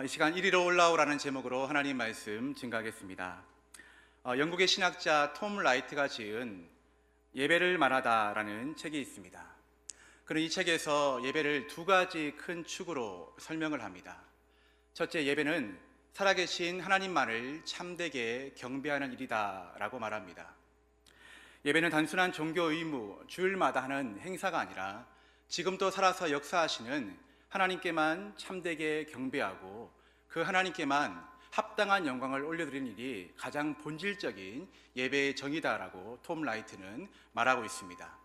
이 시간 이리로 올라오라는 제목으로 하나님 말씀 증가하겠습니다. 영국의 신학자 톰 라이트가 지은 예배를 말하다라는 책이 있습니다. 그는 이 책에서 예배를 두 가지 큰 축으로 설명을 합니다. 첫째, 예배는 살아계신 하나님만을 참되게 경배하는 일이다라고 말합니다. 예배는 단순한 종교 의무, 주일마다 하는 행사가 아니라 지금도 살아서 역사하시는 하나님께만 참되게 경배하고 그 하나님께만 합당한 영광을 올려드리는 일이 가장 본질적인 예배의 정의다라고 톰 라이트는 말하고 있습니다.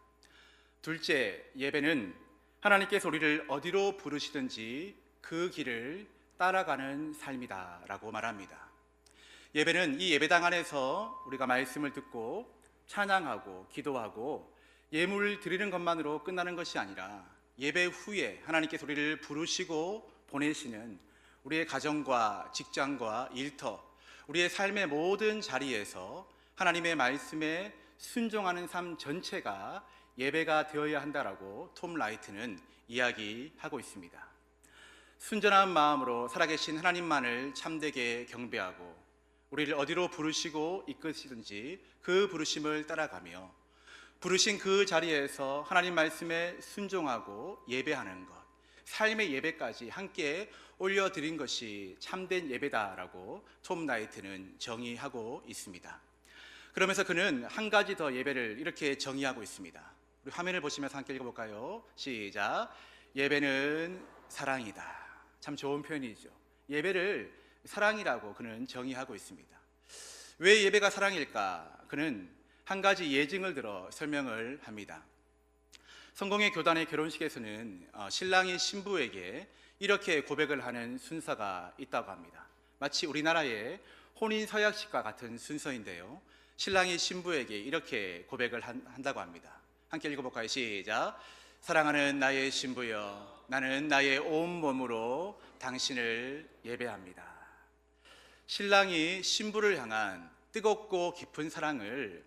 둘째, 예배는 하나님께서 우리를 어디로 부르시든지 그 길을 따라가는 삶이다라고 말합니다. 예배는 이 예배당 안에서 우리가 말씀을 듣고 찬양하고 기도하고 예물을 드리는 것만으로 끝나는 것이 아니라 예배 후에 하나님께서 우리를 부르시고 보내시는 우리의 가정과 직장과 일터, 우리의 삶의 모든 자리에서 하나님의 말씀에 순종하는 삶 전체가 예배가 되어야 한다라고 톰 라이트는 이야기하고 있습니다. 순전한 마음으로 살아계신 하나님만을 참되게 경배하고 우리를 어디로 부르시고 이끄시든지 그 부르심을 따라가며 부르신 그 자리에서 하나님 말씀에 순종하고 예배하는 것, 삶의 예배까지 함께 올려드린 것이 참된 예배다라고 톰 라이트는 정의하고 있습니다. 그러면서 그는 한 가지 더 예배를 이렇게 정의하고 있습니다. 우리 화면을 보시면서 함께 읽어볼까요? 시작. 예배는 사랑이다. 참 좋은 표현이죠. 예배를 사랑이라고 그는 정의하고 있습니다. 왜 예배가 사랑일까? 그는 한 가지 예증을 들어 설명을 합니다. 성공회 교단의 결혼식에서는 신랑이 신부에게 이렇게 고백을 하는 순서가 있다고 합니다. 마치 우리나라의 혼인 서약식과 같은 순서인데요, 신랑이 신부에게 이렇게 고백을 한다고 합니다. 함께 읽어볼까요? 시작. 사랑하는 나의 신부여, 나는 나의 온 몸으로 당신을 예배합니다. 신랑이 신부를 향한 뜨겁고 깊은 사랑을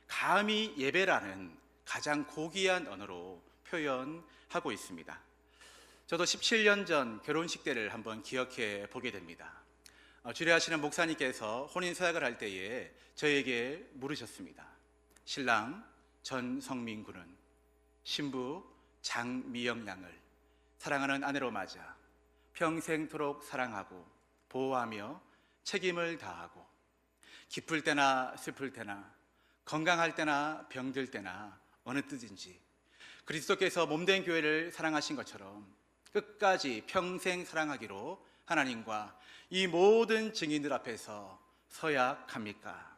감히 예배라는 가장 고귀한 언어로 표현하고 있습니다. 저도 17년 전 결혼식 때를 한번 기억해 보게 됩니다. 주례하시는 목사님께서 혼인 서약을 할 때에 저에게 물으셨습니다. 신랑 전성민 군은 신부 장미영 양을 사랑하는 아내로 맞아 평생토록 사랑하고 보호하며 책임을 다하고 기쁠 때나 슬플 때나 건강할 때나 병들 때나 어느 때든지 그리스도께서 몸된 교회를 사랑하신 것처럼 끝까지 평생 사랑하기로 하나님과 이 모든 증인들 앞에서 서약합니까?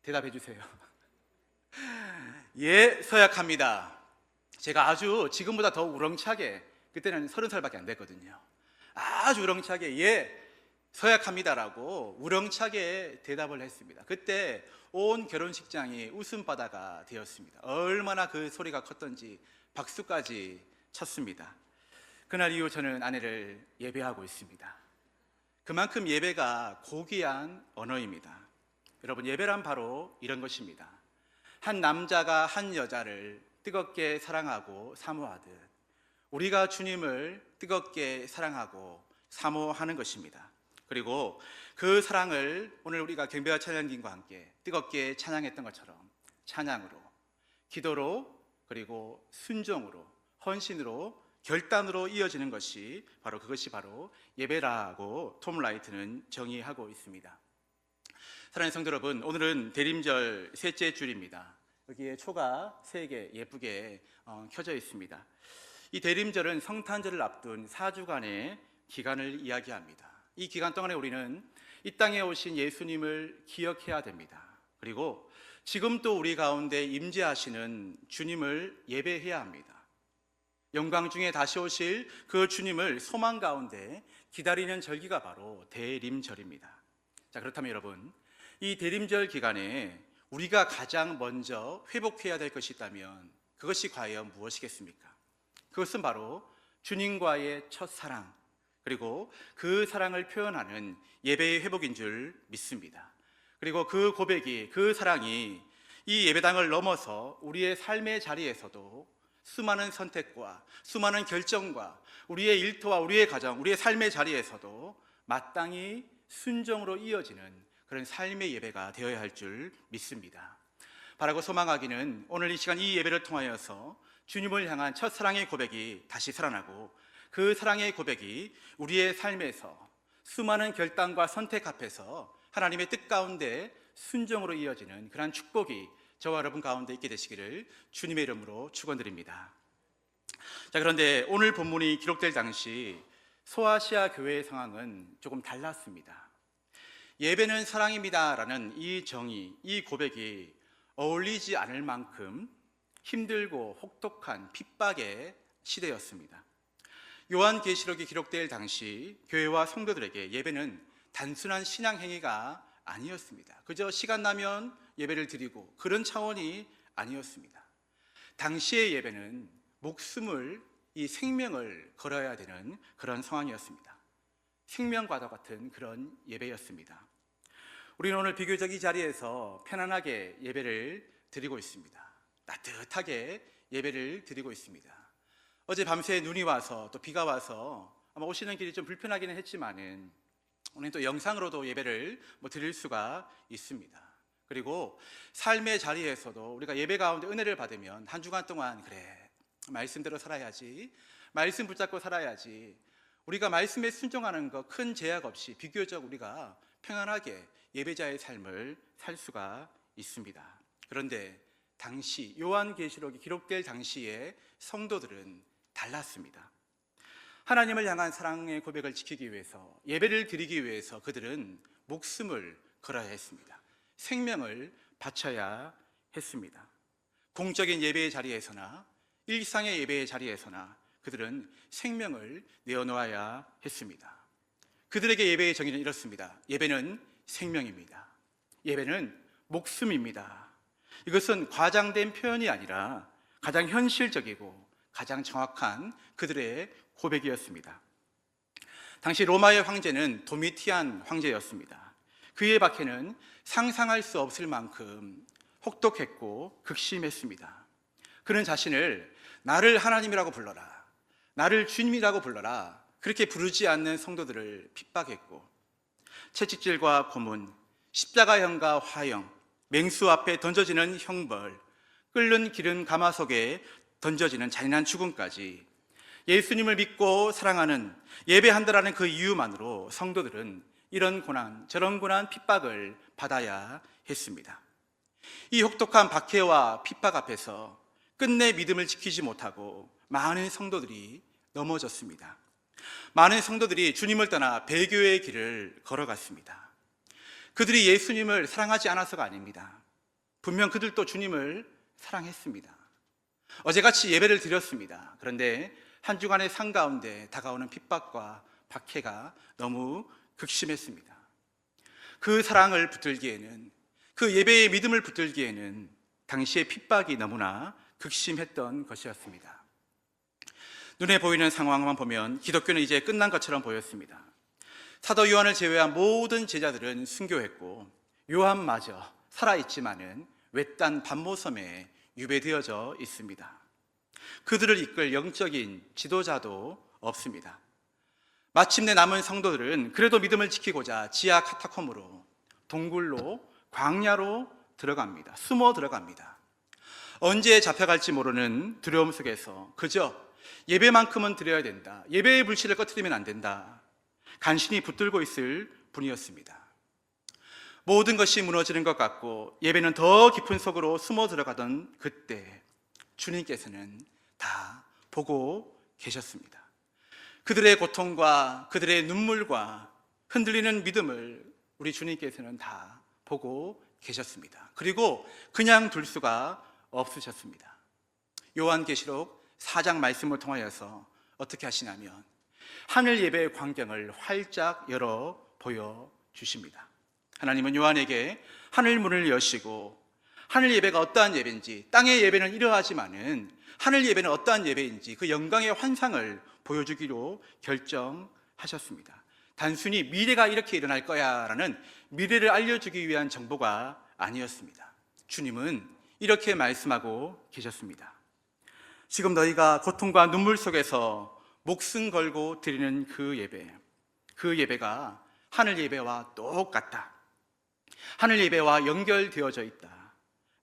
대답해 주세요. 예, 서약합니다. 제가 아주 지금보다 더 우렁차게, 그때는 30살밖에 안 됐거든요, 아주 우렁차게 예, 서약합니다라고 우렁차게 대답을 했습니다. 그때 온 결혼식장이 웃음바다가 되었습니다. 얼마나 그 소리가 컸던지 박수까지 쳤습니다. 그날 이후 저는 아내를 예배하고 있습니다. 그만큼 예배가 고귀한 언어입니다. 여러분, 예배란 바로 이런 것입니다. 한 남자가 한 여자를 뜨겁게 사랑하고 사모하듯 우리가 주님을 뜨겁게 사랑하고 사모하는 것입니다. 그리고 그 사랑을 오늘 우리가 경배와 찬양팀과 함께 뜨겁게 찬양했던 것처럼 찬양으로, 기도로, 그리고 순종으로, 헌신으로, 결단으로 이어지는 것이 그것이 바로 예배라고 톰 라이트는 정의하고 있습니다. 사랑하는 성도 여러분, 오늘은 대림절 셋째 주일입니다. 여기에 초가 3개 예쁘게 켜져 있습니다. 이 대림절은 성탄절을 앞둔 4주간의 기간을 이야기합니다. 이 기간 동안에 우리는 이 땅에 오신 예수님을 기억해야 됩니다. 그리고 지금 또 우리 가운데 임재하시는 주님을 예배해야 합니다. 영광 중에 다시 오실 그 주님을 소망 가운데 기다리는 절기가 바로 대림절입니다. 자, 그렇다면 여러분, 이 대림절 기간에 우리가 가장 먼저 회복해야 될 것이 있다면 그것이 과연 무엇이겠습니까? 그것은 바로 주님과의 첫사랑, 그리고 그 사랑을 표현하는 예배의 회복인 줄 믿습니다. 그리고 그 고백이, 그 사랑이 이 예배당을 넘어서 우리의 삶의 자리에서도 수많은 선택과 수많은 결정과 우리의 일터와 우리의 가정, 우리의 삶의 자리에서도 마땅히 순종으로 이어지는 그런 삶의 예배가 되어야 할 줄 믿습니다. 바라고 소망하기는 오늘 이 시간 이 예배를 통하여서 주님을 향한 첫사랑의 고백이 다시 살아나고, 그 사랑의 고백이 우리의 삶에서 수많은 결단과 선택 앞에서 하나님의 뜻 가운데 순종으로 이어지는 그러한 축복이 저와 여러분 가운데 있게 되시기를 주님의 이름으로 축원드립니다. 자, 그런데 오늘 본문이 기록될 당시 소아시아 교회의 상황은 조금 달랐습니다. 예배는 사랑입니다라는 이 정의, 이 고백이 어울리지 않을 만큼 힘들고 혹독한 핍박의 시대였습니다. 요한계시록이 기록될 당시 교회와 성도들에게 예배는 단순한 신앙 행위가 아니었습니다. 그저 시간 나면 예배를 드리고 그런 차원이 아니었습니다. 당시의 예배는 목숨을, 이 생명을 걸어야 되는 그런 상황이었습니다. 생명과도 같은 그런 예배였습니다. 우리는 오늘 비교적 이 자리에서 편안하게 예배를 드리고 있습니다. 따뜻하게 예배를 드리고 있습니다. 어제 밤새 눈이 와서 또 비가 와서 아마 오시는 길이 좀 불편하기는 했지만은 오늘 또 영상으로도 예배를 드릴 수가 있습니다. 그리고 삶의 자리에서도 우리가 예배 가운데 은혜를 받으면 한 주간 동안 그래, 말씀대로 살아야지, 말씀 붙잡고 살아야지, 우리가 말씀에 순종하는 것 큰 제약 없이 비교적 우리가 평안하게 예배자의 삶을 살 수가 있습니다. 그런데 당시 요한계시록이 기록될 당시에 성도들은 달랐습니다. 하나님을 향한 사랑의 고백을 지키기 위해서, 예배를 드리기 위해서 그들은 목숨을 걸어야 했습니다. 생명을 바쳐야 했습니다. 공적인 예배의 자리에서나 일상의 예배의 자리에서나 그들은 생명을 내어놓아야 했습니다. 그들에게 예배의 정의는 이렇습니다. 예배는 생명입니다. 예배는 목숨입니다. 이것은 과장된 표현이 아니라 가장 현실적이고 가장 정확한 그들의 고백이었습니다. 당시 로마의 황제는 도미티안 황제였습니다. 그의 박해는 상상할 수 없을 만큼 혹독했고 극심했습니다. 그는 자신을 나를 하나님이라고 불러라, 나를 주님이라고 불러라, 그렇게 부르지 않는 성도들을 핍박했고, 채찍질과 고문, 십자가형과 화형, 맹수 앞에 던져지는 형벌, 끓는 기름 가마 속에 던져지는 잔인한 죽음까지 예수님을 믿고 사랑하는, 예배한다라는 그 이유만으로 성도들은 이런 고난, 저런 고난, 핍박을 받아야 했습니다. 이 혹독한 박해와 핍박 앞에서 끝내 믿음을 지키지 못하고 많은 성도들이 넘어졌습니다. 많은 성도들이 주님을 떠나 배교의 길을 걸어갔습니다. 그들이 예수님을 사랑하지 않아서가 아닙니다. 분명 그들도 주님을 사랑했습니다. 어제같이 예배를 드렸습니다. 그런데 한 주간의 삶 가운데 다가오는 핍박과 박해가 너무 극심했습니다. 그 사랑을 붙들기에는, 그 예배의 믿음을 붙들기에는 당시의 핍박이 너무나 극심했던 것이었습니다. 눈에 보이는 상황만 보면 기독교는 이제 끝난 것처럼 보였습니다. 사도 요한을 제외한 모든 제자들은 순교했고 요한마저 살아있지만은 외딴 반모섬에 유배되어져 있습니다. 그들을 이끌 영적인 지도자도 없습니다. 마침내 남은 성도들은 그래도 믿음을 지키고자 지하 카타콤으로, 동굴로, 광야로 들어갑니다. 숨어 들어갑니다. 언제 잡혀갈지 모르는 두려움 속에서 그저 예배만큼은 드려야 된다, 예배의 불씨를 꺼트리면 안 된다, 간신히 붙들고 있을 뿐이었습니다. 모든 것이 무너지는 것 같고 예배는 더 깊은 속으로 숨어 들어가던 그때 주님께서는 다 보고 계셨습니다. 그들의 고통과 그들의 눈물과 흔들리는 믿음을 우리 주님께서는 다 보고 계셨습니다. 그리고 그냥 둘 수가 없으셨습니다. 요한계시록 4장 말씀을 통하여서 어떻게 하시냐면 하늘 예배의 광경을 활짝 열어 보여주십니다. 하나님은 요한에게 하늘 문을 여시고 하늘 예배가 어떠한 예배인지, 땅의 예배는 이러하지만은 하늘 예배는 어떠한 예배인지 그 영광의 환상을 보여주기로 결정하셨습니다. 단순히 미래가 이렇게 일어날 거야 라는 미래를 알려주기 위한 정보가 아니었습니다. 주님은 이렇게 말씀하고 계셨습니다. 지금 너희가 고통과 눈물 속에서 목숨 걸고 드리는 그 예배가 하늘 예배와 똑같다. 하늘 예배와 연결되어져 있다.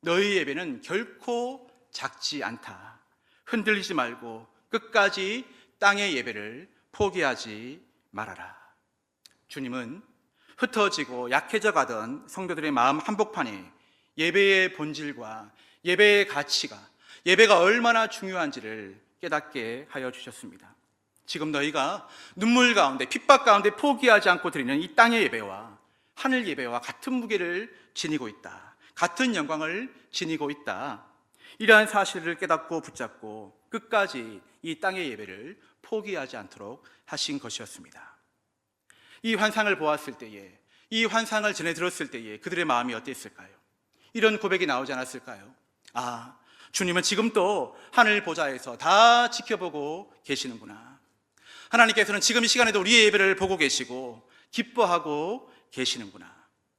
너희 예배는 결코 작지 않다. 흔들리지 말고 끝까지 땅의 예배를 포기하지 말아라. 주님은 흩어지고 약해져 가던 성도들의 마음 한복판에 예배의 본질과 예배의 가치가, 예배가 얼마나 중요한지를 깨닫게 하여 주셨습니다. 지금 너희가 눈물 가운데 핍박 가운데 포기하지 않고 드리는 이 땅의 예배와 하늘 예배와 같은 무게를 지니고 있다. 같은 영광을 지니고 있다. 이러한 사실을 깨닫고 붙잡고 끝까지 이 땅의 예배를 포기하지 않도록 하신 것이었습니다. 이 환상을 보았을 때에, 이 환상을 전해 들었을 때에 그들의 마음이 어땠을까요? 이런 고백이 나오지 않았을까요? 아, 주님은 지금도 하늘 보좌에서 다 지켜보고 계시는구나. 하나님께서는 지금 이 시간에도 우리의 예배를 보고 계시고 기뻐하고 계시는구나.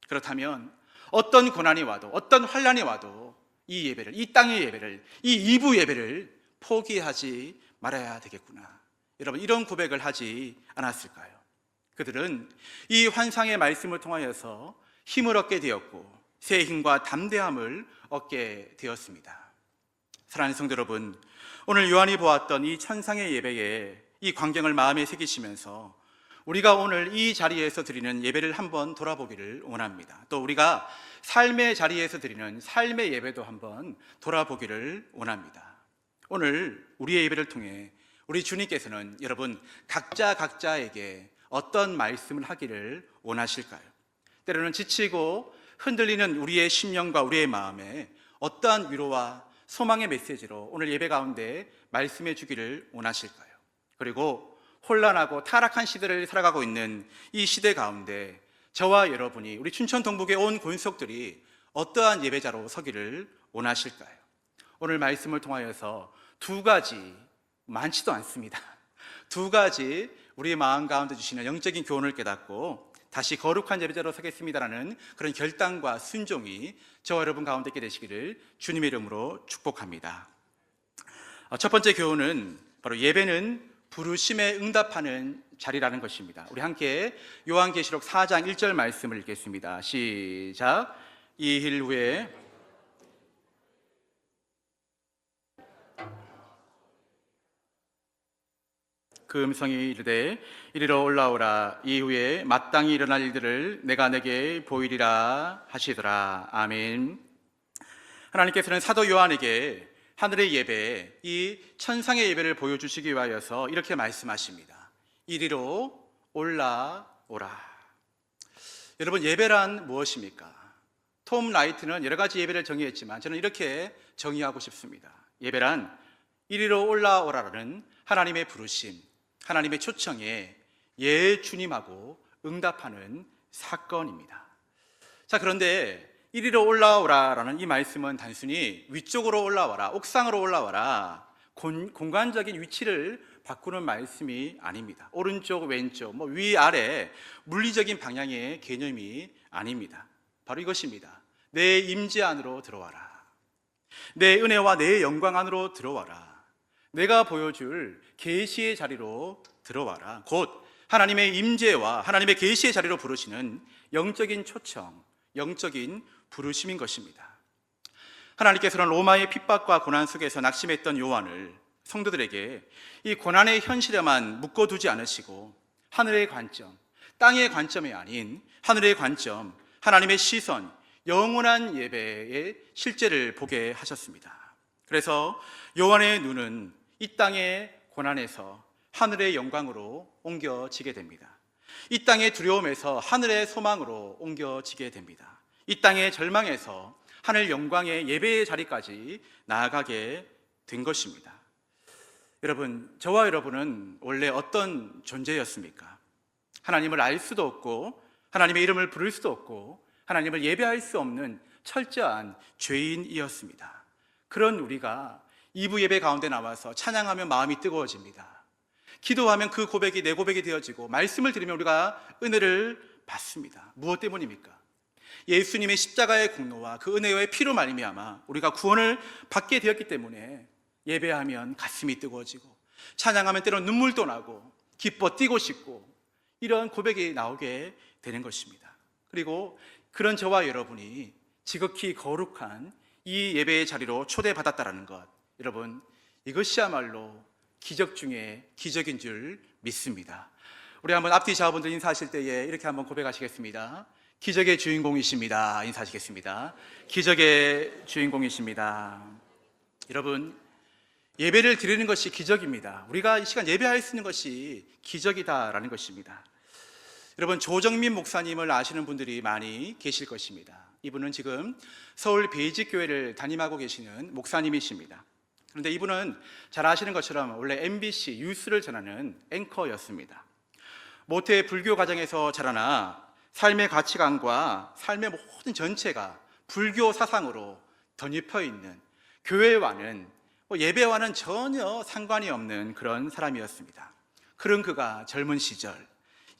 그렇다면 어떤 고난이 와도, 어떤 환난이 와도 이 예배를, 이 땅의 예배를, 이 이부 예배를 포기하지 말아야 되겠구나. 여러분, 이런 고백을 하지 않았을까요? 그들은 이 환상의 말씀을 통하여서 힘을 얻게 되었고 새 힘과 담대함을 얻게 되었습니다. 사랑하는 성도 여러분, 오늘 요한이 보았던 이 천상의 예배에 이 광경을 마음에 새기시면서 우리가 오늘 이 자리에서 드리는 예배를 한번 돌아보기를 원합니다. 또 우리가 삶의 자리에서 드리는 삶의 예배도 한번 돌아보기를 원합니다. 오늘 우리의 예배를 통해 우리 주님께서는 여러분 각자에게 어떤 말씀을 하기를 원하실까요? 때로는 지치고 흔들리는 우리의 심령과 우리의 마음에 어떠한 위로와 소망의 메시지로 오늘 예배 가운데 말씀해 주기를 원하실까요? 그리고 혼란하고 타락한 시대를 살아가고 있는 이 시대 가운데 저와 여러분이, 우리 춘천 동북의 온 권속들이 어떠한 예배자로 서기를 원하실까요? 오늘 말씀을 통하여서 두 가지, 많지도 않습니다, 두 가지 우리의 마음 가운데 주시는 영적인 교훈을 깨닫고 다시 거룩한 예배자로 서겠습니다라는 그런 결단과 순종이 저와 여러분 가운데 있게 되시기를 주님의 이름으로 축복합니다. 첫 번째 교훈은 바로 예배는 부르심에 응답하는 자리라는 것입니다. 우리 함께 요한계시록 4장 1절 말씀을 읽겠습니다. 시작. 이일 후에 그 음성이 이르되 이리로 올라오라. 이후에 마땅히 일어날 일들을 내가 내게 보이리라 하시더라. 아멘. 하나님께서는 사도 요한에게 하늘의 예배, 이 천상의 예배를 보여주시기 위하여서 이렇게 말씀하십니다. 이리로 올라오라. 여러분, 예배란 무엇입니까? 톰 라이트는 여러 가지 예배를 정의했지만 저는 이렇게 정의하고 싶습니다. 예배란 이리로 올라오라라는 하나님의 부르심, 하나님의 초청에 예 주님하고 응답하는 사건입니다. 자, 그런데 이리로 올라오라라는 이 말씀은 단순히 위쪽으로 올라와라, 옥상으로 올라와라, 공간적인 위치를 바꾸는 말씀이 아닙니다. 오른쪽, 왼쪽, 위, 아래 물리적인 방향의 개념이 아닙니다. 바로 이것입니다. 내 임재 안으로 들어와라. 내 은혜와 내 영광 안으로 들어와라. 내가 보여줄 계시의 자리로 들어와라. 곧 하나님의 임재와 하나님의 계시의 자리로 부르시는 영적인 초청, 영적인 부르심인 것입니다. 하나님께서는 로마의 핍박과 고난 속에서 낙심했던 요한을 성도들에게 이 고난의 현실에만 묶어두지 않으시고 하늘의 관점, 땅의 관점이 아닌 하늘의 관점, 하나님의 시선, 영원한 예배의 실제를 보게 하셨습니다. 그래서 요한의 눈은 이 땅의 고난에서 하늘의 영광으로 옮겨지게 됩니다. 이 땅의 두려움에서 하늘의 소망으로 옮겨지게 됩니다. 이 땅의 절망에서 하늘 영광의 예배의 자리까지 나아가게 된 것입니다. 여러분, 저와 여러분은 원래 어떤 존재였습니까? 하나님을 알 수도 없고 하나님의 이름을 부를 수도 없고 하나님을 예배할 수 없는 철저한 죄인이었습니다. 그런 우리가 2부 예배 가운데 나와서 찬양하면 마음이 뜨거워집니다. 기도하면 그 고백이 내 고백이 되어지고 말씀을 들으면 우리가 은혜를 받습니다. 무엇 때문입니까? 예수님의 십자가의 공로와 그 은혜의 피로 말미암아 우리가 구원을 받게 되었기 때문에 예배하면 가슴이 뜨거워지고 찬양하면 때로는 눈물도 나고 기뻐 뛰고 싶고 이런 고백이 나오게 되는 것입니다. 그리고 그런 저와 여러분이 지극히 거룩한 이 예배의 자리로 초대받았다라는 것, 여러분 이것이야말로 기적 중에 기적인 줄 믿습니다. 우리 한번 앞뒤 좌우분들 인사하실 때에 이렇게 한번 고백하시겠습니다. 기적의 주인공이십니다. 인사하시겠습니다. 기적의 주인공이십니다. 여러분, 예배를 드리는 것이 기적입니다. 우리가 이 시간 예배할 수 있는 것이 기적이다라는 것입니다. 여러분, 조정민 목사님을 아시는 분들이 많이 계실 것입니다. 이분은 지금 서울 베이직교회를 담임하고 계시는 목사님이십니다. 그런데 이분은 잘 아시는 것처럼 원래 MBC 뉴스를 전하는 앵커였습니다. 모태 불교 가정에서 자라나 삶의 가치관과 삶의 모든 전체가 불교 사상으로 덧입혀 있는, 교회와는 예배와는 전혀 상관이 없는 그런 사람이었습니다. 그런 그가 젊은 시절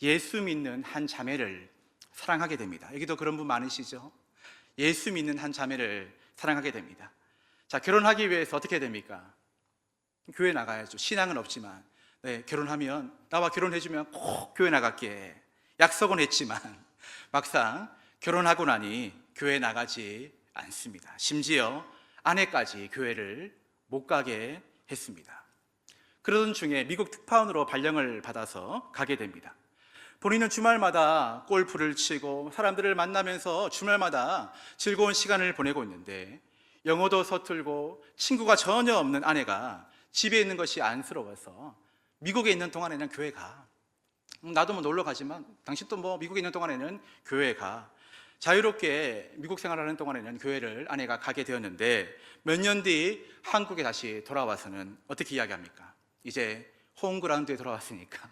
예수 믿는 한 자매를 사랑하게 됩니다. 여기도 그런 분 많으시죠? 예수 믿는 한 자매를 사랑하게 됩니다. 자, 결혼하기 위해서 어떻게 됩니까? 교회 나가야죠. 신앙은 없지만 결혼하면 나와 결혼해주면 꼭 교회 나갈게 약속은 했지만 막상 결혼하고 나니 교회 나가지 않습니다. 심지어 아내까지 교회를 못 가게 했습니다. 그러던 중에 미국 특파원으로 발령을 받아서 가게 됩니다. 본인은 주말마다 골프를 치고 사람들을 만나면서 주말마다 즐거운 시간을 보내고 있는데 영어도 서툴고 친구가 전혀 없는 아내가 집에 있는 것이 안쓰러워서 미국에 있는 동안에는 교회 가. 나도 뭐 놀러 가지만 당신도 뭐 미국에 있는 동안에는 교회 가. 자유롭게 미국 생활하는 동안에는 교회를 아내가 가게 되었는데 몇 년 뒤 한국에 다시 돌아와서는 어떻게 이야기합니까? 이제 홈그라운드에 돌아왔으니까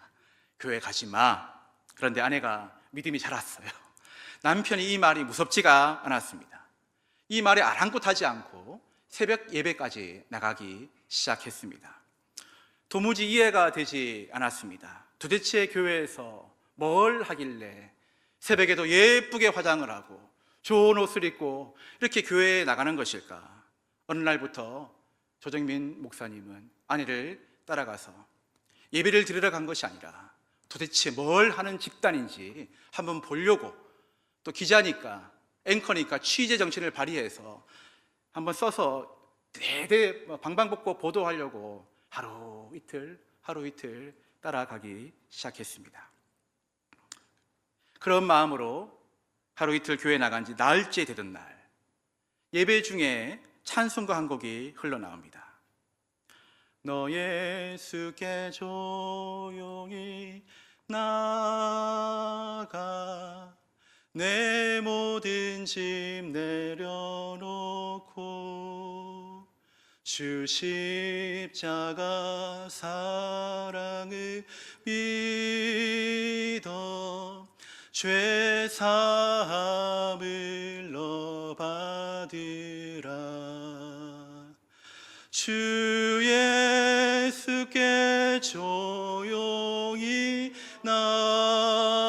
교회 가지 마. 그런데 아내가 믿음이 자랐어요. 남편이 이 말이 무섭지가 않았습니다. 이 말에 아랑곳하지 않고 새벽 예배까지 나가기 시작했습니다. 도무지 이해가 되지 않았습니다. 도대체 교회에서 뭘 하길래 새벽에도 예쁘게 화장을 하고 좋은 옷을 입고 이렇게 교회에 나가는 것일까? 어느 날부터 조정민 목사님은 아내를 따라가서 예배를 드리러 간 것이 아니라 도대체 뭘 하는 집단인지 한번 보려고, 또 기자니까 앵커니까 취재 정신을 발휘해서 한번 써서 대대 방방곡곡 보도하려고 하루 이틀 따라가기 시작했습니다. 그런 마음으로 하루 이틀 교회 나간 지 나흘째 되던 날, 예배 중에 찬송가 한 곡이 흘러나옵니다. 너 예수께 조용히 나가 내 모든 짐 내려놓고 주 십자가 사랑을 믿어 죄 사함을 너 받으라. 주 예수께 조용히 나가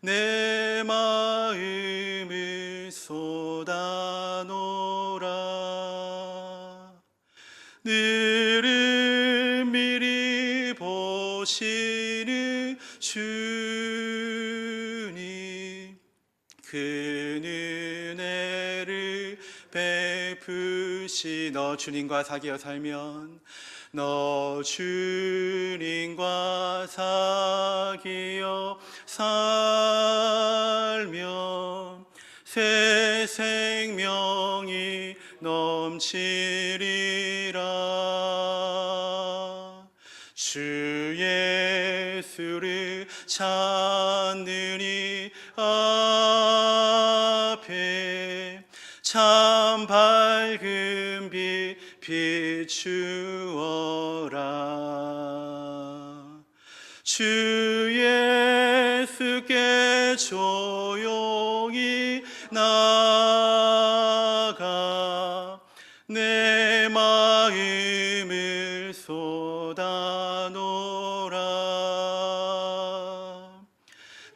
내 마음을 쏟아놓으라. 늘은 미리 보시는 주님 그 은혜를 베푸시. 너 주님과 사귀어 살면, 너 주님과 사귀어 살면 새 생명이 넘치리라. 주 예수를 찾는 이 앞에 참 밝은 빛 비추어라. 주 예수께 조용히 나가 내 마음을 쏟아놓으라.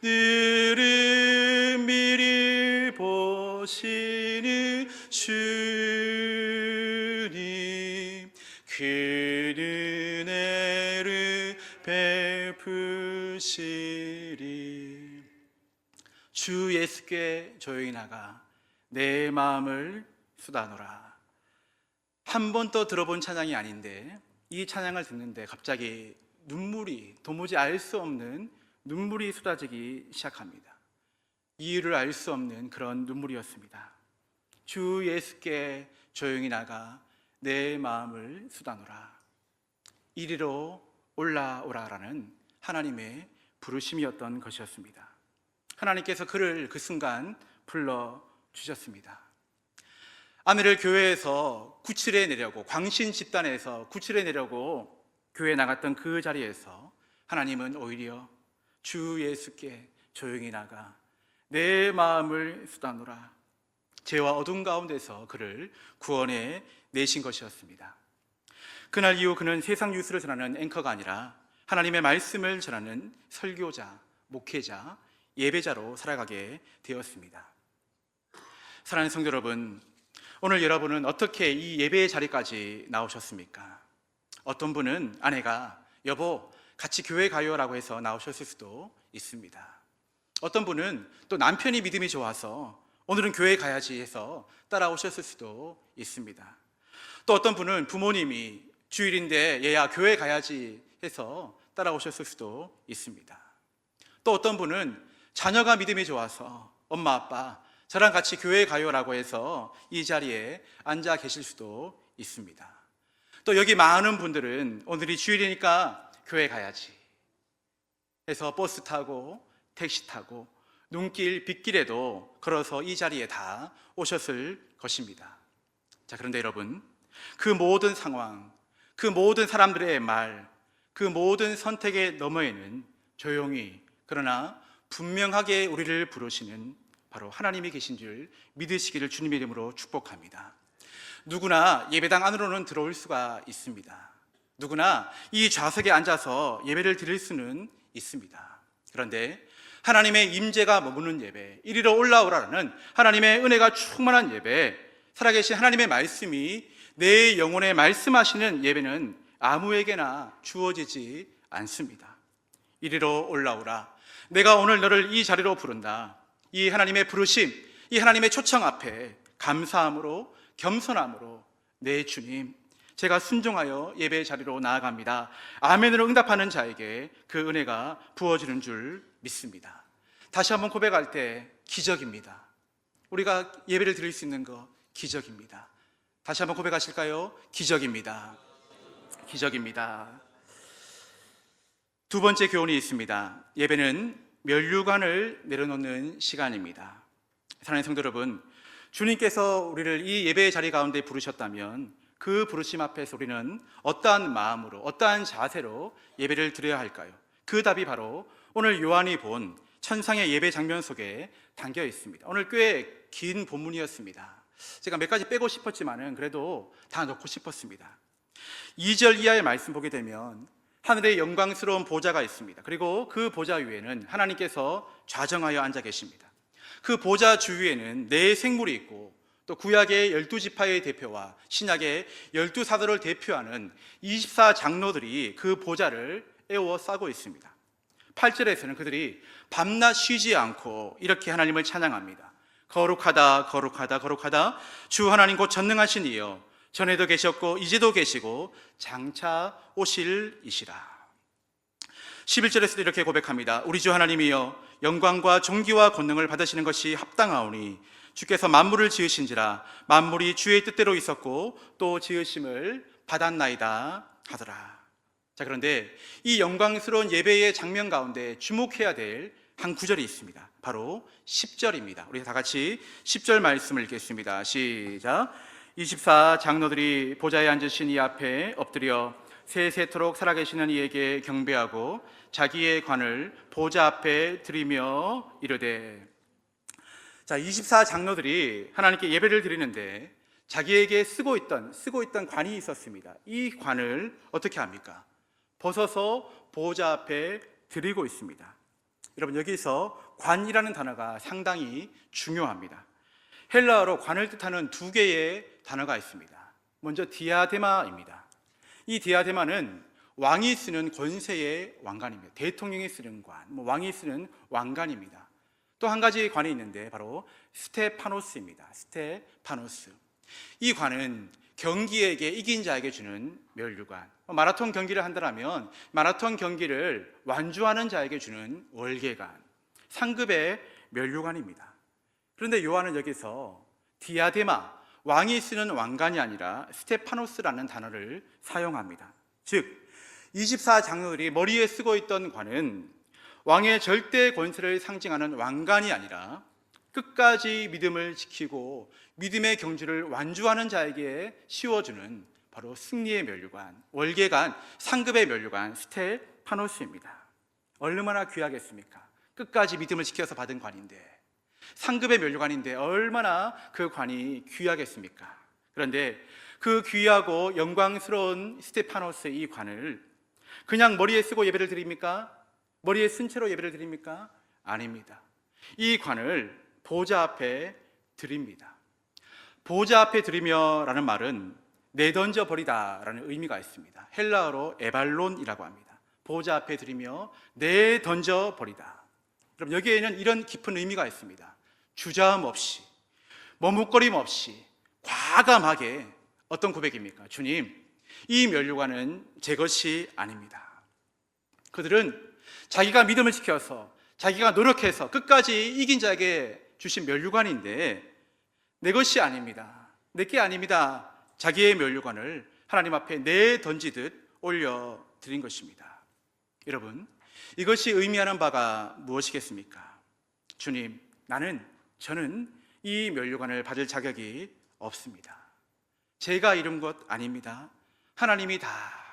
늘은 미리 보시는 주님 그 부르시리. 주 예수께 조용히 나가 내 마음을 쏟아놓으라. 한 번도 들어본 찬양이 아닌데 이 찬양을 듣는데 갑자기 눈물이, 도무지 알 수 없는 눈물이 쏟아지기 시작합니다. 이유를 알 수 없는 그런 눈물이었습니다. 주 예수께 조용히 나가 내 마음을 쏟아놓으라. 이리로 올라오라라는 하나님의 부르심이었던 것이었습니다. 하나님께서 그를 그 순간 불러주셨습니다. 아내를 교회에서 구출해 내려고, 광신 집단에서 구출해 내려고 교회에 나갔던 그 자리에서 하나님은 오히려 주 예수께 조용히 나가 내 마음을 쏟아놓으라. 죄와 어둠 가운데서 그를 구원해 내신 것이었습니다. 그날 이후 그는 세상 뉴스를 전하는 앵커가 아니라 하나님의 말씀을 전하는 설교자, 목회자, 예배자로 살아가게 되었습니다. 사랑하는 성도 여러분, 오늘 여러분은 어떻게 이 예배의 자리까지 나오셨습니까? 어떤 분은 아내가 여보 같이 교회 가요라고 해서 나오셨을 수도 있습니다. 어떤 분은 또 남편이 믿음이 좋아서 오늘은 교회 가야지 해서 따라오셨을 수도 있습니다. 또 어떤 분은 부모님이 주일인데 얘야 교회 가야지 해서 따라오셨을 수도 있습니다. 또 어떤 분은 자녀가 믿음이 좋아서 엄마 아빠 저랑 같이 교회 가요라고 해서 이 자리에 앉아 계실 수도 있습니다. 또 여기 많은 분들은 오늘이 주일이니까 교회 가야지 해서 버스 타고 택시 타고 눈길 빗길에도 걸어서 이 자리에 다 오셨을 것입니다. 자, 그런데 여러분, 그 모든 상황, 그 모든 사람들의 말, 그 모든 선택의 너머에는 조용히 그러나 분명하게 우리를 부르시는 바로 하나님이 계신 줄 믿으시기를 주님의 이름으로 축복합니다. 누구나 예배당 안으로는 들어올 수가 있습니다. 누구나 이 좌석에 앉아서 예배를 드릴 수는 있습니다. 그런데 하나님의 임재가 머무는 예배, 이리로 올라오라는 하나님의 은혜가 충만한 예배, 살아계신 하나님의 말씀이 내 영혼에 말씀하시는 예배는 아무에게나 주어지지 않습니다. 이리로 올라오라. 내가 오늘 너를 이 자리로 부른다. 이 하나님의 부르심, 이 하나님의 초청 앞에 감사함으로, 겸손함으로 네 주님, 제가 순종하여 예배의 자리로 나아갑니다. 아멘으로 응답하는 자에게 그 은혜가 부어지는 줄 믿습니다. 다시 한번 고백할 때 기적입니다. 우리가 예배를 드릴 수 있는 거 기적입니다. 다시 한번 고백하실까요? 기적입니다. 기적입니다. 두 번째 교훈이 있습니다. 예배는 면류관을 내려놓는 시간입니다. 사랑하는 성도 여러분, 주님께서 우리를 이 예배의 자리 가운데 부르셨다면 그 부르심 앞에서 우리는 어떠한 마음으로, 어떠한 자세로 예배를 드려야 할까요? 그 답이 바로 오늘 요한이 본 천상의 예배 장면 속에 담겨 있습니다. 오늘 꽤 긴 본문이었습니다. 제가 몇 가지 빼고 싶었지만은 그래도 다 넣고 싶었습니다. 2절 이하의 말씀 보게 되면 하늘에 영광스러운 보좌가 있습니다. 그리고 그 보좌 위에는 하나님께서 좌정하여 앉아 계십니다. 그 보좌 주위에는 네 생물이 있고 또 구약의 12지파의 대표와 신약의 12사도를 대표하는 24장로들이 그 보좌를 에워싸고 있습니다. 8절에서는 그들이 밤낮 쉬지 않고 이렇게 하나님을 찬양합니다. 거룩하다 거룩하다 거룩하다 주 하나님 곧 전능하신 이여, 전에도 계셨고 이제도 계시고 장차 오실 이시라. 11절에서도 이렇게 고백합니다. 우리 주 하나님이여, 영광과 존귀와 권능을 받으시는 것이 합당하오니 주께서 만물을 지으신지라 만물이 주의 뜻대로 있었고 또 지으심을 받았나이다 하더라. 자, 그런데 이 영광스러운 예배의 장면 가운데 주목해야 될 한 구절이 있습니다. 바로 10절입니다. 우리 다 같이 10절 말씀을 읽겠습니다. 시작. 24장로들이 보좌에 앉으신 이 앞에 엎드려 세세토록 살아계시는 이에게 경배하고 자기의 관을 보좌 앞에 드리며 이르되. 자, 24장로들이 하나님께 예배를 드리는데 자기에게 쓰고 있던 관이 있었습니다. 이 관을 어떻게 합니까? 벗어서 보좌 앞에 드리고 있습니다. 여러분, 여기서 관이라는 단어가 상당히 중요합니다. 헬라어로 관을 뜻하는 두 개의 단어가 있습니다. 먼저 디아데마입니다. 이 디아데마는 왕이 쓰는 권세의 왕관입니다. 대통령이 쓰는 관, 왕이 쓰는 왕관입니다. 또 한 가지 관이 있는데 바로 스테파노스입니다. 스테파노스. 이 관은 경기에게 이긴 자에게 주는 면류관. 마라톤 경기를 한다면 마라톤 경기를 완주하는 자에게 주는 월계관, 상급의 면류관입니다. 그런데 요한은 여기서 디아데마, 왕이 쓰는 왕관이 아니라 스테파노스라는 단어를 사용합니다. 즉 24장로들이 머리에 쓰고 있던 관은 왕의 절대 권세를 상징하는 왕관이 아니라 끝까지 믿음을 지키고 믿음의 경주를 완주하는 자에게 씌워주는 바로 승리의 면류관, 월계관, 상급의 면류관 스테파노스입니다. 얼마나 귀하겠습니까? 끝까지 믿음을 지켜서 받은 관인데, 상급의 면류관인데 얼마나 그 관이 귀하겠습니까? 그런데 그 귀하고 영광스러운 스테파노스의 이 관을 그냥 머리에 쓰고 예배를 드립니까? 머리에 쓴 채로 예배를 드립니까? 아닙니다. 이 관을 보좌 앞에 드립니다. 보좌 앞에 드리며 라는 말은 내던져 버리다 라는 의미가 있습니다. 헬라어로 에발론이라고 합니다. 보좌 앞에 드리며 내던져 버리다. 그럼 여기에는 이런 깊은 의미가 있습니다. 주저함 없이, 머뭇거림 없이 과감하게 어떤 고백입니까? 주님, 이 면류관은 제 것이 아닙니다. 그들은 자기가 믿음을 지켜서 자기가 노력해서 끝까지 이긴 자에게 주신 면류관인데 내 것이 아닙니다. 내게 아닙니다. 자기의 면류관을 하나님 앞에 내던지듯 올려드린 것입니다. 여러분, 이것이 의미하는 바가 무엇이겠습니까? 주님, 저는 이 면류관을 받을 자격이 없습니다. 제가 이룬 것 아닙니다. 하나님이 다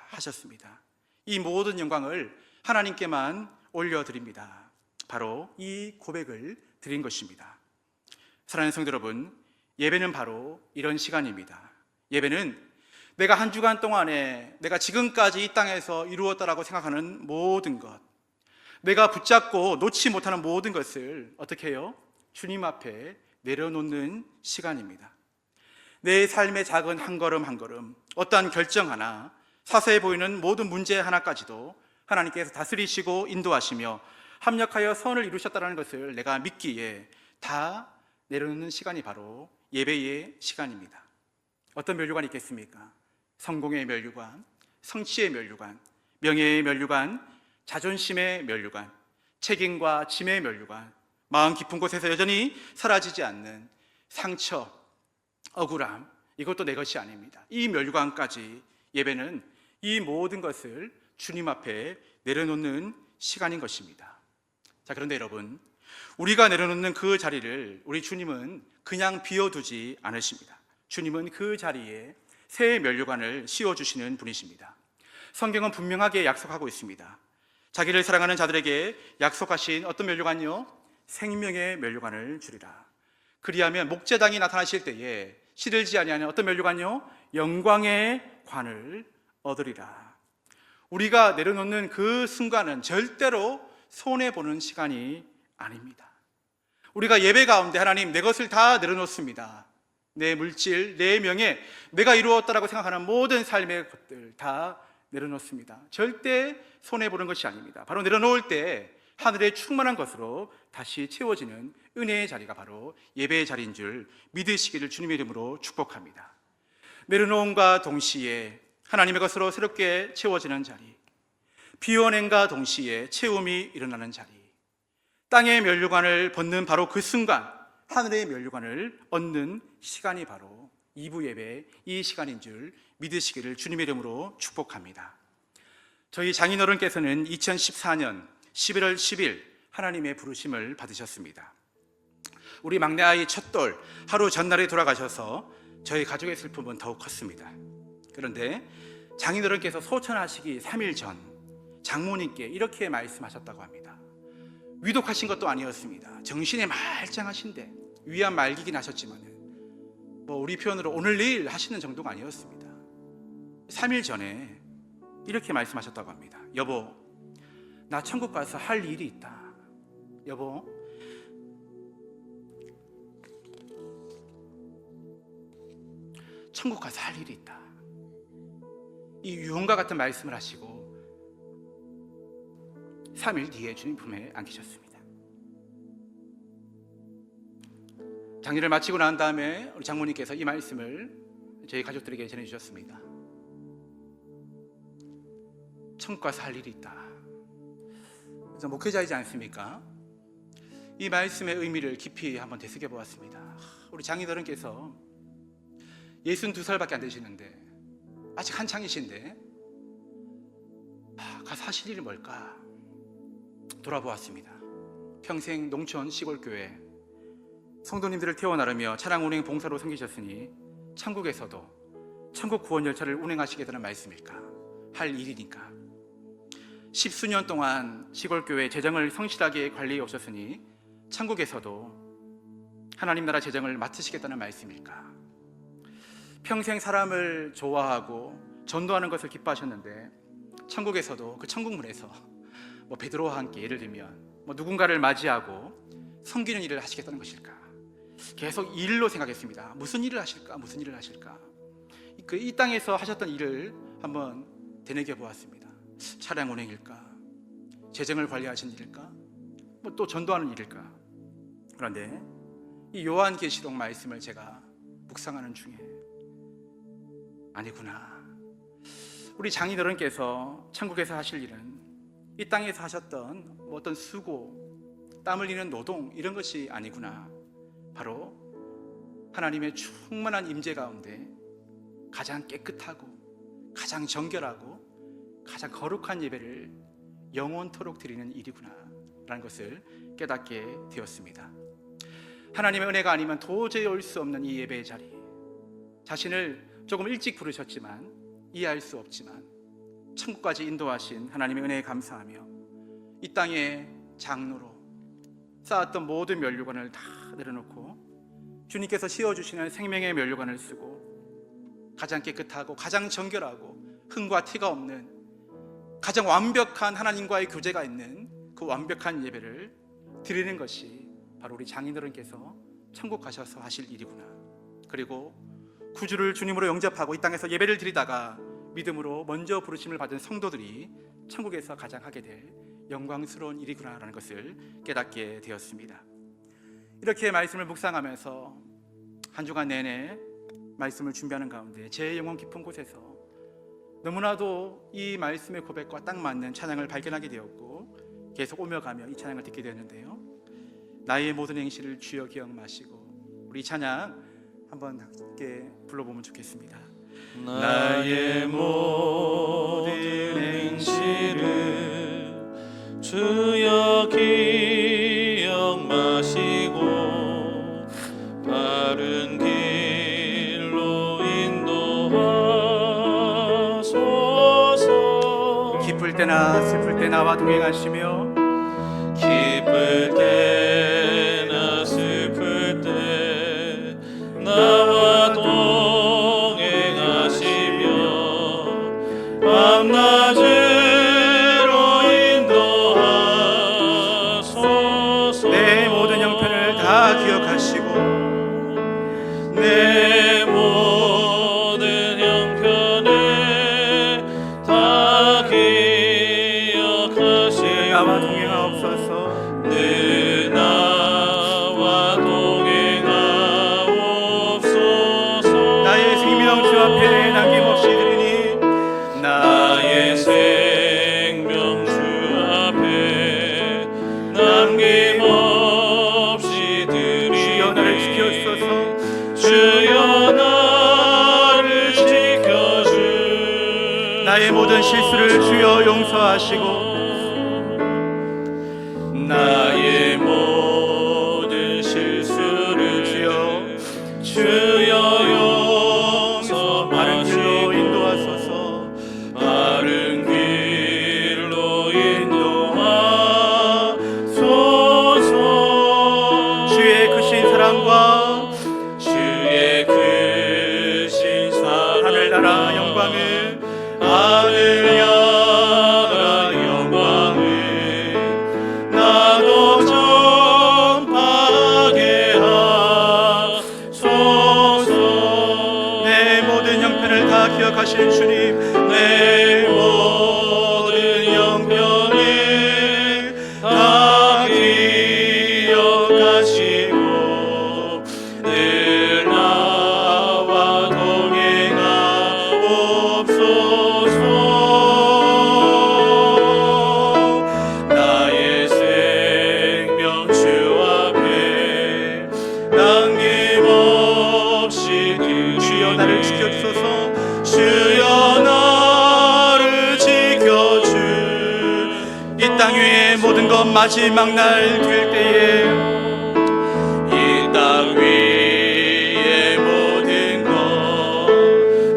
하셨습니다. 이 모든 영광을 하나님께만 올려드립니다. 바로 이 고백을 드린 것입니다. 사랑하는 성도 여러분, 예배는 바로 이런 시간입니다. 예배는 내가 한 주간 동안에 내가 지금까지 이 땅에서 이루었다라고 생각하는 모든 것, 내가 붙잡고 놓지 못하는 모든 것을 어떻게 해요? 주님 앞에 내려놓는 시간입니다. 내 삶의 작은 한 걸음 한 걸음, 어떠한 결정 하나, 사소해 보이는 모든 문제 하나까지도 하나님께서 다스리시고 인도하시며 합력하여 선을 이루셨다는 것을 내가 믿기에 다 내려놓는 시간이 바로 예배의 시간입니다. 어떤 면류관이 있겠습니까? 성공의 면류관, 성취의 면류관, 명예의 면류관, 자존심의 면류관, 책임과 짐의 면류관, 마음 깊은 곳에서 여전히 사라지지 않는 상처, 억울함, 이것도 내 것이 아닙니다. 이 면류관까지 예배는 이 모든 것을 주님 앞에 내려놓는 시간인 것입니다. 자, 그런데 여러분, 우리가 내려놓는 그 자리를 우리 주님은 그냥 비워두지 않으십니다. 주님은 그 자리에 새 면류관을 씌워주시는 분이십니다. 성경은 분명하게 약속하고 있습니다. 자기를 사랑하는 자들에게 약속하신 어떤 면류관이요? 생명의 면류관을 주리라. 그리하면 목재당이 나타나실 때에 시들지 아니하는 어떤 면류관이요? 영광의 관을 얻으리라. 우리가 내려놓는 그 순간은 절대로 손해보는 시간이 아닙니다. 우리가 예배 가운데 하나님, 내 것을 다 내려놓습니다. 내 물질, 내 명예, 내가 이루었다라고 생각하는 모든 삶의 것들 다 내려놓습니다. 절대 손해보는 것이 아닙니다. 바로 내려놓을 때 하늘의 충만한 것으로 다시 채워지는 은혜의 자리가 바로 예배의 자리인 줄 믿으시기를 주님의 이름으로 축복합니다. 내려놓음과 동시에 하나님의 것으로 새롭게 채워지는 자리, 비워냄과 동시에 채움이 일어나는 자리, 땅의 면류관을 벗는 바로 그 순간 하늘의 면류관을 얻는 시간이 바로 2부 예배 이 시간인 줄 믿으시기를 주님의 이름으로 축복합니다. 저희 장인어른께서는 2014년 11월 10일 하나님의 부르심을 받으셨습니다. 우리 막내 아이 첫돌 하루 전날에 돌아가셔서 저희 가족의 슬픔은 더욱 컸습니다. 그런데 장인어른께서 소천하시기 3일 전 장모님께 이렇게 말씀하셨다고 합니다. 위독하신 것도 아니었습니다. 정신이 말짱하신데 위암 말기긴 하셨지만 우리 표현으로 오늘 내일 하시는 정도가 아니었습니다. 3일 전에 이렇게 말씀하셨다고 합니다. 여보, 나 천국 가서 할 일이 있다. 여보, 천국 가서 할 일이 있다. 이 유언과 같은 말씀을 하시고 3일 뒤에 주님 품에 안기셨습니다. 장례를 마치고 난 다음에 우리 장모님께서 이 말씀을 저희 가족들에게 전해주셨습니다. 천국 가서 할 일이 있다. 그래서 목회자이지 않습니까? 이 말씀의 의미를 깊이 한번 되새겨 보았습니다. 우리 장인어른께서 62살밖에 안 되시는데, 아직 한창이신데 가서 하실 일이 뭘까 돌아보았습니다. 평생 농촌 시골교회 성도님들을 태워 나르며 차량 운행 봉사로 섬기셨으니 천국에서도 천국 구원 열차를 운행하시겠다는 말씀일까? 할 일이니까. 10수년 동안 시골교회 재정을 성실하게 관리해 오셨으니 천국에서도 하나님 나라 재정을 맡으시겠다는 말씀일까? 평생 사람을 좋아하고 전도하는 것을 기뻐하셨는데 천국에서도 그 천국문에서 베드로와 함께, 예를 들면 누군가를 맞이하고 섬기는 일을 하시겠다는 것일까? 계속 일로 생각했습니다. 무슨 일을 하실까? 무슨 일을 하실까? 이 땅에서 하셨던 일을 한번 되새겨 보았습니다. 차량 운행일까? 재정을 관리하신 일일까? 또 전도하는 일일까? 그런데 이 요한계시록 말씀을 제가 묵상하는 중에 아니구나. 우리 장인어른께서 천국에서 하실 일은 이 땅에서 하셨던 어떤 수고, 땀 흘리는 노동 이런 것이 아니구나. 바로 하나님의 충만한 임재 가운데 가장 깨끗하고 가장 정결하고 가장 거룩한 예배를 영원토록 드리는 일이구나 라는 것을 깨닫게 되었습니다. 하나님의 은혜가 아니면 도저히 올 수 없는 이 예배의 자리, 자신을 조금 일찍 부르셨지만 이해할 수 없지만 천국까지 인도하신 하나님의 은혜에 감사하며 이 땅의 장로로 쌓았던 모든 면류관을 다 내려놓고 주님께서 씌워주시는 생명의 면류관을 쓰고 가장 깨끗하고 가장 정결하고 흠과 티가 없는 가장 완벽한 하나님과의 교제가 있는 그 완벽한 예배를 드리는 것이 바로 우리 장인어른께서 천국 가셔서 하실 일이구나. 그리고 구주를 주님으로 영접하고 이 땅에서 예배를 드리다가 믿음으로 먼저 부르심을 받은 성도들이 천국에서 가장 하게 될 영광스러운 일이구나라는 것을 깨닫게 되었습니다. 이렇게 말씀을 묵상하면서 한 주간 내내 말씀을 준비하는 가운데 제 영혼 깊은 곳에서 너무나도 이 말씀의 고백과 딱 맞는 찬양을 발견하게 되었고 계속 오며 가며 이 찬양을 듣게 되었는데요. 나의 모든 행실을 주여 기억 마시고, 우리 찬양 한번 함께 불러보면 좋겠습니다. 나의 모든 행실을 주여 기억 마시고 바른 길로 인도하소서. 기쁠 때나 슬플 때 나와 동행하시며 기쁠 때나 슬플 때 나와 동행하시며 밤낮으로 인도하소서. 내 모든 형편을 다 기억하시고 내 모든 형편을 다 기억하시며 나와 동행하옵소서. 늘 나와 동행하옵소서. 나의 생명 주 앞에 남김없이 드리니 나의 생명 주 앞에 남김없이 드리니 주여 나를 지켜주소서. 주여 나를 지켜주. 나의 모든 실수를 주여 용서하시고 나의 모든 실수를 주여 바른 길로 용서하시고 인도하소서. 바른 길로 인도하소서. 주의 크신 사랑과 주의 크신 사랑 하늘나라 영광을 하늘나라 영광을 나도 전파하게 하소서. 내 모든 형편을 다 기억하시는 주님, 내 모든 영광을 것 마지막 날 될 때에 이 땅 위의 모든 것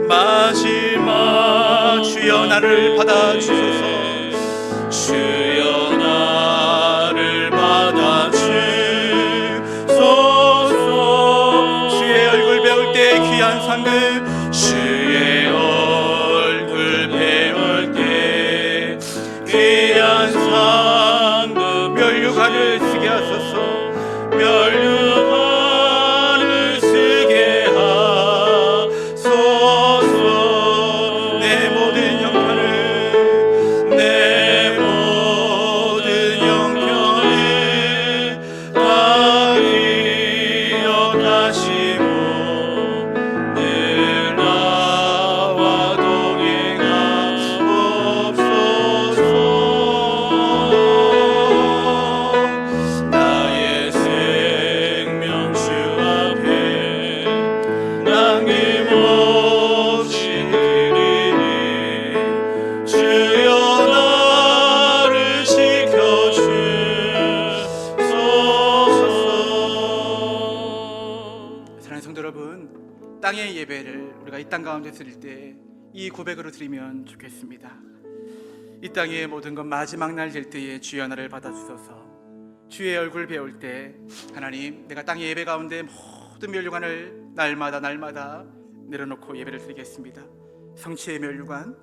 마지막 주여 나를 받아주소서. 주여 나를 받아주소서. 주의 얼굴 배울 때 귀한 상급 주의 얼굴 배울 때 귀한 상급 면류관을 쓰게 하소서. 면류관을 쓰게 하소서. 내 모든 형편을 내 모든 형편을 다 기억하시고 늘 나와 동행하옵소서. 나의 생명 주 앞에 남김없이 드리니 주여 나를 지켜주소서. 사랑하는 성도 여러분, 땅의 예배를 우리가 이 땅 가운데 드릴 때 이 고백으로 드리면 좋겠습니다. 이 땅의 모든 것 마지막 날 될 때에 주여 나를 받아주소서. 주의 얼굴 배울 때 하나님, 내가 땅의 예배 가운데 모든 면류관을 날마다 내려놓고 예배를 드리겠습니다. 성취의 면류관,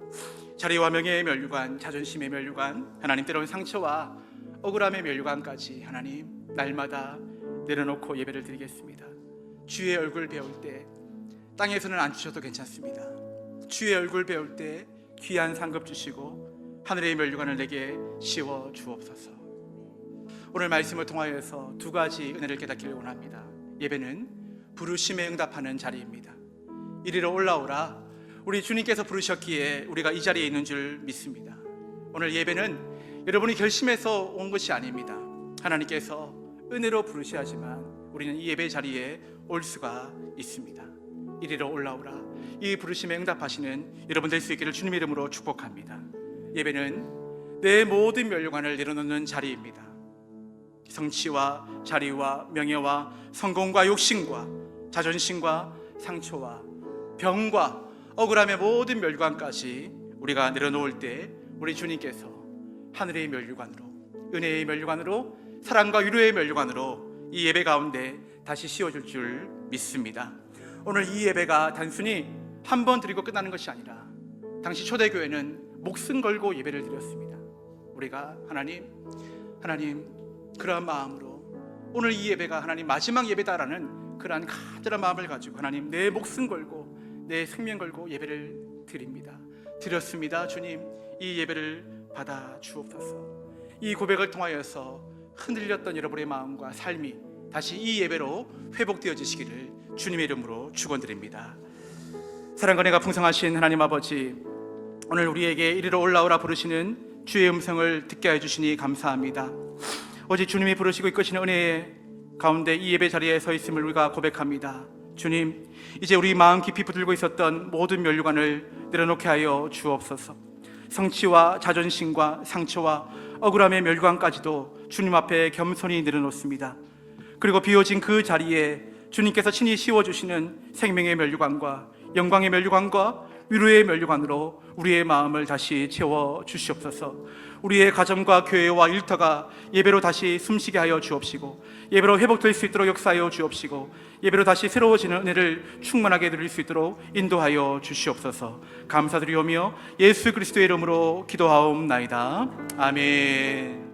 자리와 명예의 면류관, 자존심의 면류관, 하나님 때로는 상처와 억울함의 면류관까지 하나님 날마다 내려놓고 예배를 드리겠습니다. 주의 얼굴 배울 때 땅에서는 안 주셔도 괜찮습니다. 주의 얼굴 배울 때 귀한 상급 주시고 하늘의 면류관을 내게 씌워 주옵소서. 오늘 말씀을 통하여서 두 가지 은혜를 깨닫기를 원합니다. 예배는 부르심에 응답하는 자리입니다. 이리로 올라오라, 우리 주님께서 부르셨기에 우리가 이 자리에 있는 줄 믿습니다. 오늘 예배는 여러분이 결심해서 온 것이 아닙니다. 하나님께서 은혜로 부르셔야지만 우리는 이 예배 자리에 올 수가 있습니다. 이리로 올라오라, 이 부르심에 응답하시는 여러분 될 수 있기를 주님 이름으로 축복합니다. 예배는 내 모든 면류관을 내려놓는 자리입니다. 성취와 자리와 명예와 성공과 욕심과 자존심과 상처와 병과 억울함의 모든 면류관까지 우리가 내려놓을 때 우리 주님께서 하늘의 면류관으로, 은혜의 면류관으로, 사랑과 위로의 면류관으로 이 예배 가운데 다시 씌워줄 줄 믿습니다. 오늘 이 예배가 단순히 한 번 드리고 끝나는 것이 아니라 당시 초대교회는 목숨 걸고 예배를 드렸습니다. 우리가 하나님 그러한 마음으로 오늘 이 예배가 하나님 마지막 예배다라는 그러한 간절한 마음을 가지고 하나님 내 목숨 걸고 내 생명 걸고 예배를 드립니다. 드렸습니다. 주님, 이 예배를 받아 주옵소서. 이 고백을 통하여서 흔들렸던 여러분의 마음과 삶이 다시 이 예배로 회복되어지시기를 주님의 이름으로 축원드립니다. 사랑과 은혜가 풍성하신 하나님 아버지, 오늘 우리에게 이리로 올라오라 부르시는 주의 음성을 듣게 해주시니 감사합니다. 오직 주님이 부르시고 이끄시는 은혜의 가운데 이 예배 자리에 서 있음을 우리가 고백합니다. 주님, 이제 우리 마음 깊이 붙들고 있었던 모든 면류관을 내려놓게 하여 주옵소서. 성취와 자존심과 상처와 억울함의 면류관까지도 주님 앞에 겸손히 내려놓습니다. 그리고 비워진 그 자리에 주님께서 친히 씌워주시는 생명의 면류관과 영광의 면류관과 위로의 면류관으로 우리의 마음을 다시 채워 주시옵소서. 우리의 가정과 교회와 일터가 예배로 다시 숨쉬게 하여 주옵시고, 예배로 회복될 수 있도록 역사하여 주옵시고, 예배로 다시 새로워지는 은혜를 충만하게 누릴 수 있도록 인도하여 주시옵소서. 감사드리오며 예수 그리스도의 이름으로 기도하옵나이다. 아멘.